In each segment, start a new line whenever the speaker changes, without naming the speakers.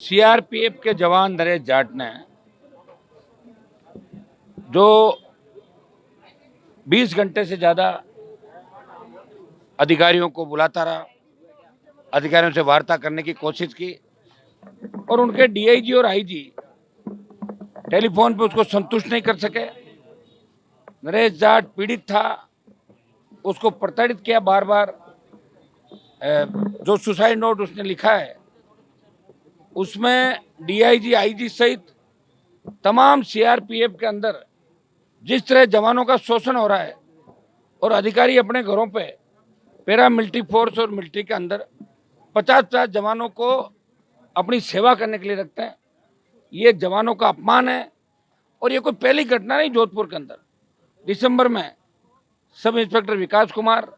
CRPF के जवान नरेश जाट ने जो 20 घंटे से ज़्यादा अधिकारियों को बुलाता रहा, अधिकारियों से वार्ता करने की कोशिश की और उनके डीआईजी और आईजी टेलीफोन पे उसको संतुष्ट नहीं कर सके। नरेश जाट पीड़ित था, उसको प्रताड़ित किया बार बार। जो सुसाइड नोट उसने लिखा है उसमें डीआईजी आईजी सहित तमाम सीआरपीएफ के अंदर जिस तरह जवानों का शोषण हो रहा है और अधिकारी अपने घरों पे पैरा मिलिट्री फोर्स और मिलिट्री के अंदर 50-50 जवानों को अपनी सेवा करने के लिए रखते हैं, ये जवानों का अपमान है। और ये कोई पहली घटना नहीं। जोधपुर के अंदर दिसंबर में सब इंस्पेक्टर विकास कुमार,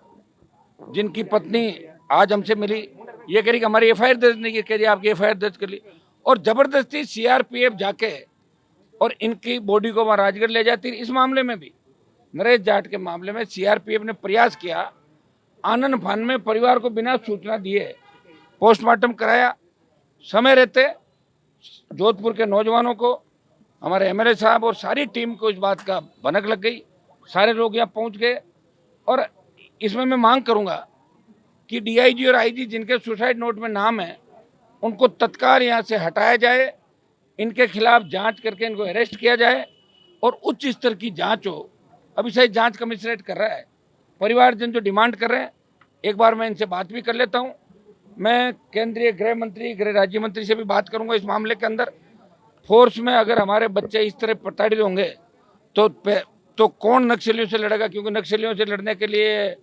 जिनकी पत्नी आज हमसे मिली, ये कह रही कि हमारी एफआईआर दर्ज नहीं की, कह रही आपकी एफआईआर दर्ज कर ली और जबरदस्ती सीआरपीएफ जाके और इनकी बॉडी को वहां राजगढ़ ले जाती। इस मामले में भी नरेश जाट के मामले में सीआरपीएफ ने प्रयास किया, आनन फान में परिवार को बिना सूचना दिए पोस्टमार्टम कराया। समय रहते जोधपुर के नौजवानों को, हमारे एमएलए साहब और सारी टीम को इस बात का भनक लग गई। सारे लोग यहाँ पहुँच गए और इसमें मैं मांग करूँगा कि डीआईजी और आईजी जिनके सुसाइड नोट में नाम है उनको तत्काल यहाँ से हटाया जाए, इनके खिलाफ जांच करके इनको अरेस्ट किया जाए और उच्च स्तर की जांच हो। अभी शायद जांच कमिश्नरेट कर रहा है। परिवारजन जो डिमांड कर रहे हैं, एक बार मैं इनसे बात भी कर लेता हूँ। मैं केंद्रीय गृह मंत्री, गृह राज्य मंत्री से भी बात करूंगा इस मामले के अंदर। फोर्स में अगर हमारे बच्चे इस तरह प्रताड़ित होंगे तो कौन नक्सलियों से लड़ेगा? क्योंकि नक्सलियों से लड़ने के लिए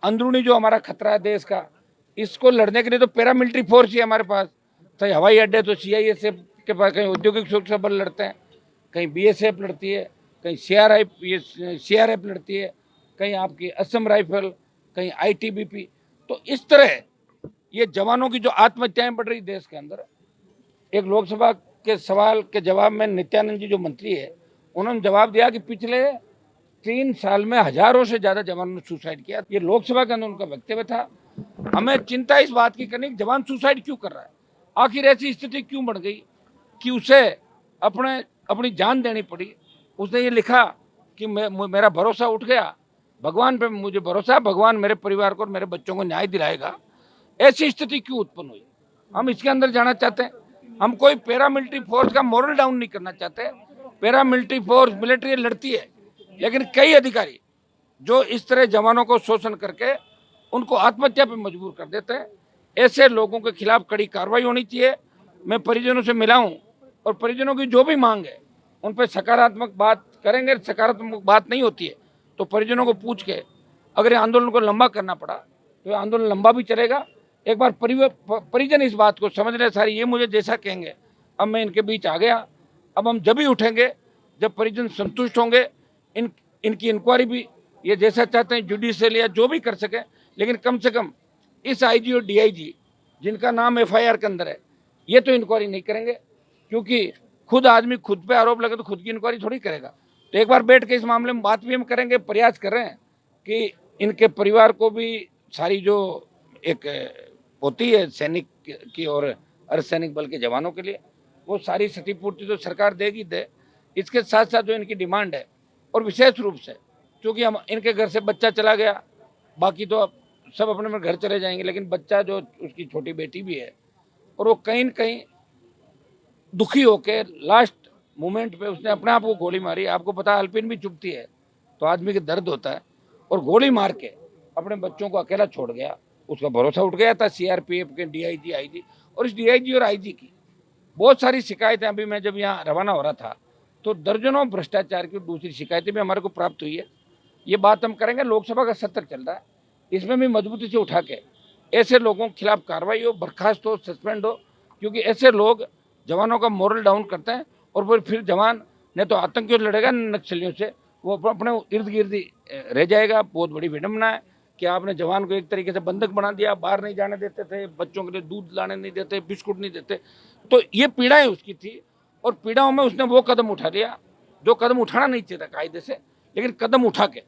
अंदरूनी जो हमारा खतरा है देश का, इसको लड़ने के लिए तो पैरामिलिट्री फोर्स ही हमारे पास। तो हवाई अड्डे तो सीआईएसएफ के पास, कहीं औद्योगिक सुरक्षा बल लड़ते हैं, कहीं बीएसएफ लड़ती है, कहीं सीआरएफ लड़ती है, कहीं आपकी असम राइफल, कहीं आईटीबीपी। तो इस तरह ये जवानों की जो आत्महत्याएं बढ़ रही देश के अंदर, एक लोकसभा के सवाल के जवाब में नित्यानंद जी जो मंत्री है, उन्होंने जवाब दिया कि पिछले 3 साल में हजारों से ज्यादा जवानों ने सुसाइड किया। ये लोकसभा के अंदर उनका वक्तव्य था। हमें चिंता इस बात की करनी कि जवान सुसाइड क्यों कर रहा है, आखिर ऐसी स्थिति क्यों बढ़ गई कि उसे अपनी जान देनी पड़ी। उसने ये लिखा कि मेरा भरोसा उठ गया, भगवान पे मुझे भरोसा है, भगवान मेरे परिवार को और मेरे बच्चों को न्याय दिलाएगा। ऐसी स्थिति क्यों उत्पन्न हुई? हम इसके अंदर जाना चाहते हैं। हम कोई पैरामिलिट्री फोर्स का मोरल डाउन नहीं करना चाहते। पैरामिलिट्री फोर्स मिलिट्री लड़ती है, लेकिन कई अधिकारी जो इस तरह जवानों को शोषण करके उनको आत्महत्या पर मजबूर कर देते हैं, ऐसे लोगों के खिलाफ कड़ी कार्रवाई होनी चाहिए। मैं परिजनों से मिला हूं और परिजनों की जो भी मांग है उन पर सकारात्मक बात करेंगे। सकारात्मक बात नहीं होती है तो परिजनों को पूछ के अगर आंदोलन को लंबा करना पड़ा तो आंदोलन लंबा भी चलेगा। एक बार परिजन इस बात को समझ रहे सारी, ये मुझे जैसा कहेंगे अब मैं इनके बीच आ गया। अब हम जब भी उठेंगे जब परिजन संतुष्ट होंगे। इनकी इंक्वायरी भी ये जैसा चाहते हैं जुडिशियल या जो भी कर सके, लेकिन कम से कम इस आईजी और डीआईजी जिनका नाम एफआईआर के अंदर है, ये तो इंक्वायरी नहीं करेंगे, क्योंकि खुद आदमी खुद पे आरोप लगे तो खुद की इंक्वायरी थोड़ी करेगा। तो एक बार बैठ के इस मामले में बात भी हम करेंगे। प्रयास कर रहे हैं कि इनके परिवार को भी सारी जो एक होती है सैनिक की और अर्धसैनिक बल के जवानों के लिए, वो सारी क्षतिपूर्ति तो सरकार देगी दे। इसके साथ साथ जो इनकी डिमांड है, और विशेष रूप से क्योंकि हम इनके घर से बच्चा चला गया, बाकी तो अब सब अपने अपने घर चले जाएंगे, लेकिन बच्चा जो उसकी छोटी बेटी भी है और वो कहीं न कहीं दुखी होकर लास्ट मोमेंट पे उसने अपने आप को गोली मारी। आपको पता है अल्पिन भी चुभती है तो आदमी के दर्द होता है, और गोली मार के अपने बच्चों को अकेला छोड़ गया। उसका भरोसा उठ गया था सीआरपीएफ के डीआईजी आईजी, और इस डीआईजी और आईजी की बहुत सारी शिकायतें, अभी मैं जब यहाँ रवाना हो रहा था तो दर्जनों भ्रष्टाचार की दूसरी शिकायतें भी हमारे को प्राप्त हुई है। ये बात हम करेंगे। लोकसभा का सत्र चल रहा है, इसमें भी मजबूती से उठा के ऐसे लोगों के खिलाफ कार्रवाई हो, बर्खास्त हो, सस्पेंड हो, क्योंकि ऐसे लोग जवानों का मोरल डाउन करते हैं। और फिर जवान ने तो आतंकियों से लड़ेगा, नक्सलियों से वो अपने इर्द गिर्द रह जाएगा। बहुत बड़ी विडम्बना है कि आपने जवान को एक तरीके से बंधक बना दिया, बाहर नहीं जाने देते थे, बच्चों के लिए दूध लाने नहीं देते, बिस्कुट नहीं देते। तो ये पीड़ाएं उसकी थी, और पीड़ाओं में उसने वो कदम उठा लिया जो कदम उठाना नहीं चाहिए था कायदे से, लेकिन कदम उठा के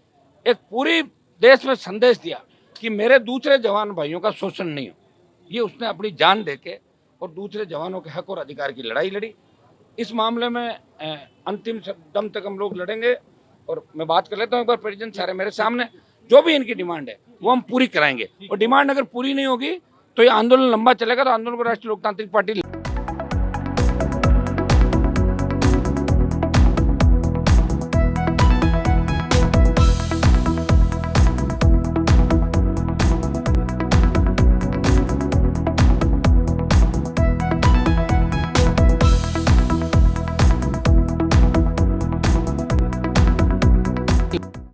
एक पूरी देश में संदेश दिया कि मेरे दूसरे जवान भाइयों का शोषण नहीं हो। ये उसने अपनी जान दे के और दूसरे जवानों के हक और अधिकार की लड़ाई लड़ी। इस मामले में अंतिम दम तक हम लोग लड़ेंगे। और मैं बात कर लेता हूँ एक बार प्रेसिडेंट सारे मेरे सामने, जो भी इनकी डिमांड है वो हम पूरी कराएंगे। और डिमांड अगर पूरी नहीं होगी तो ये आंदोलन लंबा चलेगा, तो आंदोलन को राष्ट्रीय लोकतांत्रिक पार्टी